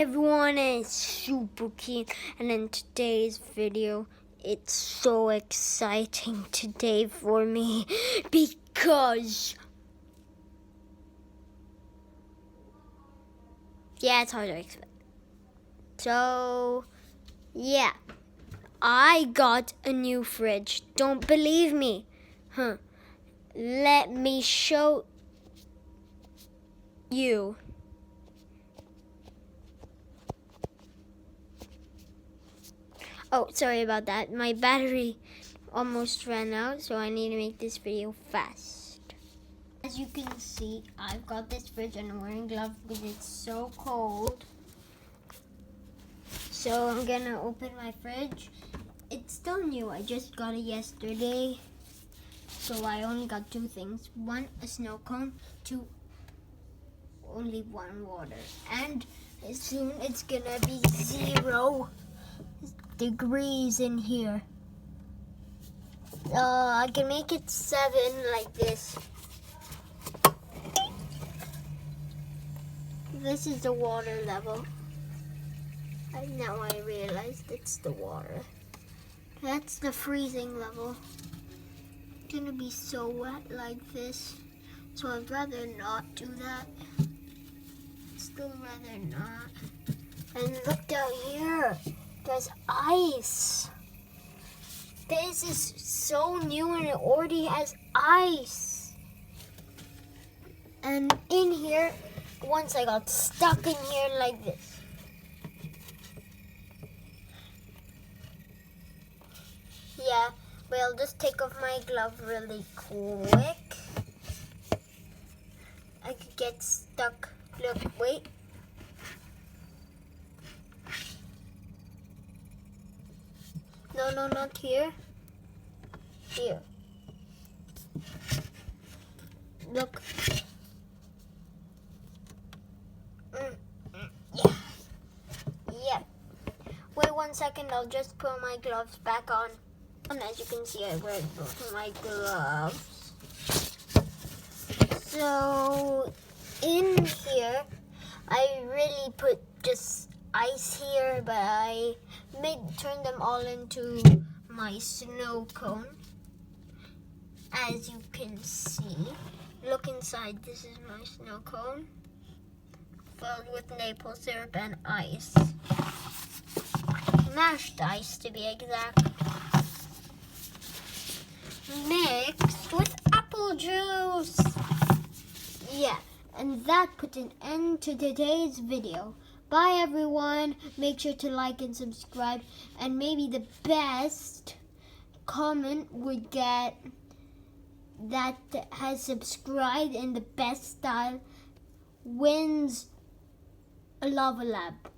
Everyone is super keen, and in today's video it's so exciting today for me because it's hard to explain. So I got a new fridge. Don't believe me? Let me show you. Oh, sorry about that. My battery almost ran out, so I need to make this video fast. As you can see, I've got this fridge and I'm wearing gloves because it's so cold. So I'm gonna open my fridge. It's still new. I just got it yesterday. So I only got two things. One, a snow cone. Two, only one water. And soon it's gonna be 0 degrees in here. I can make it 7 like this. This is the water level. And now I realized it's the water. That's the freezing level. It's gonna be so wet like this. So I'd rather not do that. Still rather not. And look down here. There's ice. This is so new and it already has ice. And in here, once I got stuck in here like this. But I'll just take off my glove really quick. I could get stuck. Look, wait. No, not here. Here. Look. Yeah. Wait 1 second, I'll just put my gloves back on. And as you can see, I wear both my gloves. So, in here, I really put just ice here, but I turn them all into my snow cone. As you can see, look inside, this is my snow cone, filled with maple syrup and ice. Mashed ice, to be exact. Mixed with apple juice. And that put an end to today's video. Bye everyone. Make sure to like and subscribe, and maybe the best comment would get that has subscribed in the best style wins a lava lamp.